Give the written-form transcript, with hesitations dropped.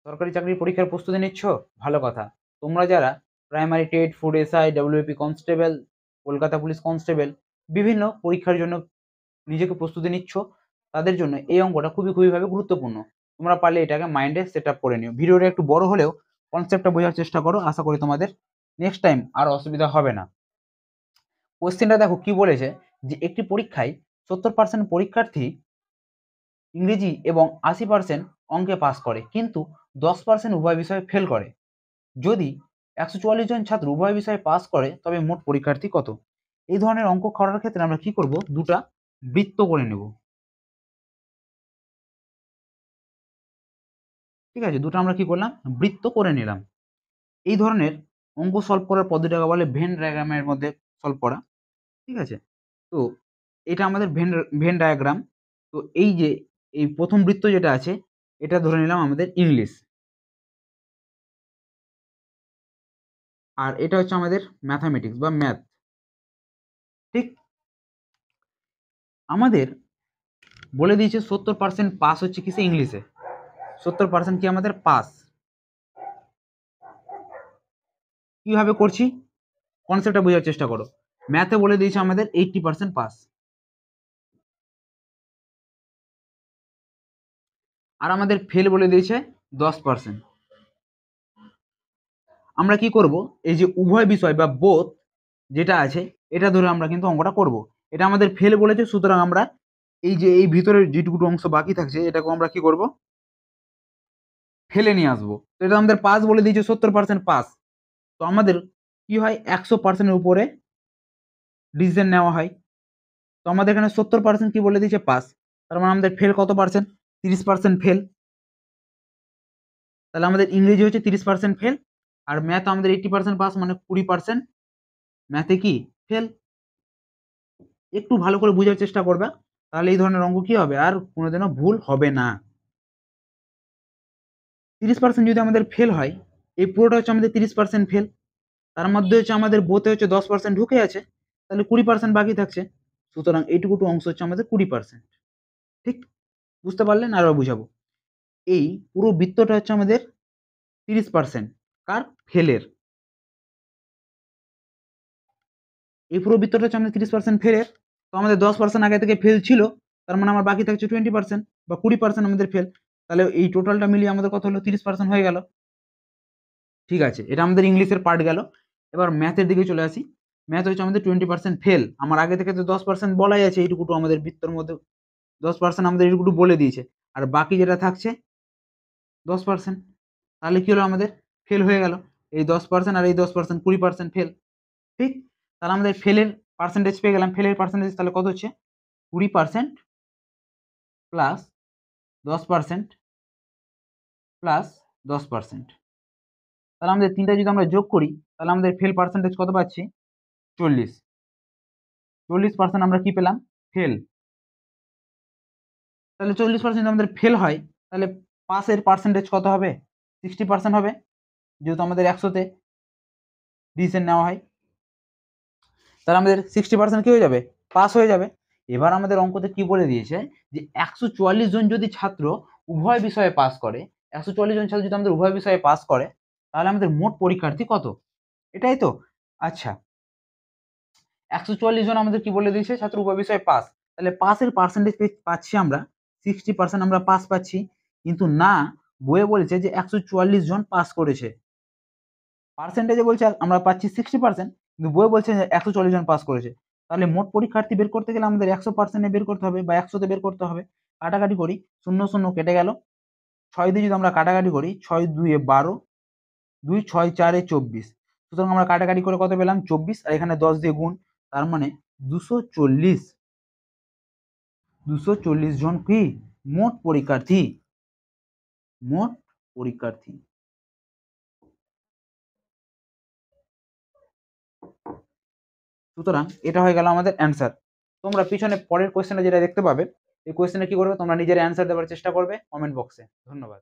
সরকারি চাকরির পরীক্ষার প্রস্তুতি নিচ্ছ? ভালো কথা। তোমরা যারা primary TET, food SI, WP constable, Kolkata police constable বিভিন্ন পরীক্ষার জন্য নিজেকে প্রস্তুতি নিচ্ছ, তাদের জন্য এই অঙ্কটা খুবই গুরুত্বপূর্ণ। তোমরা পারলে এটাকে মাইন্ডে সেট আপ করে নিও। ভিডিওটা একটু বড় হলেও কনসেপ্টটা বোঝার চেষ্টা করো, আশা করি তোমাদের নেক্সট টাইম আর অসুবিধা হবে না। কোশ্চেনটা দেখো কি বলেছে, যে একটি পরীক্ষায় 70% পরীক্ষার্থী ইংরেজি এবং 80% অঙ্কে পাস করে, কিন্তু 10% উভয় বিষয়ে ফেল করে। যদি 144 জন ছাত্র উভয় বিষয়ে পাস করে, তবে মোট পরীক্ষার্থী কত? এই ধরনের অঙ্ক করার ক্ষেত্রে আমরা কি করব, দুটা বৃত্ত করে নেব। ঠিক আছে, দুটো আমরা কি করলাম, বৃত্ত করে নিলাম। এই ধরনের অঙ্ক সলভ করার পদ্ধতিটাকে বলে ভেন ডায়াগ্রামের মধ্যে সলভ করা। ঠিক আছে, তো এটা আমাদের ভেন ডায়াগ্রাম। তো এই যে এই প্রথম বৃত্ত যেটা আছে, এটা ধরে নিলাম আমাদের ইংলিশ, আর এটা হচ্ছে আমাদের ম্যাথামেটিক্স বা ম্যাথ। ঠিক, আমাদের বলে দিয়েছে 70% পাস হচ্ছে কিসে, ইংলিশে। 70% কি আমাদের পাস। কিভাবে করছি, কনসেপ্টটা বোঝার চেষ্টা করো। ম্যাথে বলে দিয়েছে আমাদের 80% পাস, আর আমাদের ফেল বলে দিয়েছে 10%। আমরা কি করব, এই যে উভয় বিষয় বা বোথ যেটা আছে, এটা ধরে আমরা কিন্তু অঙ্কটা করব। এটা আমাদের ফেল বলেছে, সুতরাং আমরা এই যে এই ভিতরের যেটুকু অংশ বাকি থাকছে, এটাকে আমরা কি করব, ফেলে নিয়ে আসবো। তো এটা আমাদের পাস বলে দিয়েছে, 70% পাস। তো আমাদের কি হয়, 100%-এর উপরে ডিসিশন নেওয়া হয়। তো আমাদের এখানে 70% কি বলে দিয়েছে, পাস। তার মানে আমাদের ফেল কত পার্সেন্ট, 30% ফেল। তাহলে আমাদের ইংরেজি হচ্ছে 30% ফেল, আর ম্যাথ আমাদের 80% পাস, মানে 20% ম্যাথে কি ফেল। একটু ভালো করে বোঝার চেষ্টা করবে, তাহলে এই ধরনের অঙ্ক কি হবে, আর কোনোদিনও ভুল হবে না। 30% যদি আমাদের ফেল হয়, এই পুরোটা হচ্ছে আমাদের 30% ফেল। তার মধ্যে হচ্ছে আমাদের বোতে হচ্ছে 10% ঢুকে আছে, তাহলে 20% বাকি থাকছে। সুতরাং এইটুকু অংশ হচ্ছে আমাদের 20%। ঠিক, বুঝতে পারলেন? আরো বুঝাবো। এই পুরো বৃত্তটা হচ্ছে আমাদের 30% কার, ফেলের। এই পুরো বৃত্তটা হচ্ছে আমাদের 30% ফেলের। তো আমাদের 10% আগে থেকে ফেল ছিল, তার মানে আমার বাকি থাকছে 20% বা 20% আমাদের ফেল। তাহলে এই টোটালটা মিলিয়ে আমাদের কত হলো, 30% হয়ে গেল। ঠিক আছে, এটা আমাদের ইংলিশের পার্ট গেল। এবার ম্যাথের দিকে চলে আসি। ম্যাথ হচ্ছে আমাদের 20% ফেল। আমার আগে থেকে তো 10% বলাই আছে, এইটুকু আমাদের বৃত্তের মধ্যে 10% আমাদের এইটুকু বলে দিয়েছে, আর বাকি যেটা থাকছে 10%। তাহলে কি হলো, আমাদের ফেল হয়ে গেল। এই 10% আর এই 10% 20% ফেল। ঠিক, তাহলে আমাদের ফেলের পার্সেন্টেজ পেয়ে গেলাম। ফেলের পার্সেন্টেজ তাহলে কত হচ্ছে, 20% প্লাস 10% প্লাস 10%। তাহলে আমাদের তিনটা যদি আমরা যোগ করি, তাহলে আমাদের ফেল পার্সেন্টেজ কত পাচ্ছি, 40। 40% আমরা কি পেলাম, ফেল। তাহলে 40% আমাদের ফেল হয়, তাহলে পাসের পার্সেন্টেজ কত হবে, 60% হবে, যেহেতু আমাদের 100-তে ডিসিশন নেওয়া হয়। তাহলে আমাদের 60% কি হয়ে যাবে, পাস হয়ে যাবে। এবার আমাদের অঙ্কতে কি বলে দিয়েছে, যে 144 জন যদি ছাত্র উভয় বিষয়ে পাস করে, 144 জন ছাত্র যদি আমাদের উভয় বিষয়ে পাস করে, তাহলে আমাদের মোট পরীক্ষার্থী কত, এটাই তো। আচ্ছা, 144 জন আমাদের কি বলে দিয়েছে, ছাত্র উভয় বিষয়ে পাস। তাহলে পাসের পার্সেন্টেজ পাচ্ছি আমরা 60%, আমরা পাস পাচ্ছি। কিন্তু না, বইয়ে বলেছে যে 144 জন পাস করেছে। পার্সেন্টেজে বলছে আমরা পাচ্ছি 60%, কিন্তু বই বলছে যে 140 জন পাস করেছে। তাহলে মোট পরীক্ষার্থী বের করতে গেলে আমাদের 100% বের করতে হবে বা 100-তে বের করতে হবে। কাটাকাটি করি, 0 0 কেটে গেল। 6 দিয়ে যদি আমরা কাটাকাটি করি, 6 2 এ 12, 2 6 4 এ 24। সুতরাং আমরা কাটাকাটি করে কত পেলাম, 24, আর এখানে 10 দিয়ে গুণ। তার মানে 240 জন কি মোট পরীক্ষার্থী, মোট পরীক্ষার্থী। সুতরাং এটা হয়ে গেল আমাদের অ্যান্সার। তোমরা পিছনে পরের কোয়েশ্চেনে যেটা দেখতে পাবে, এই কোয়েশ্চেনে কি করবে, তোমরা নিজের অ্যান্সার দেওয়ার চেষ্টা করবে কমেন্ট বক্সে। ধন্যবাদ।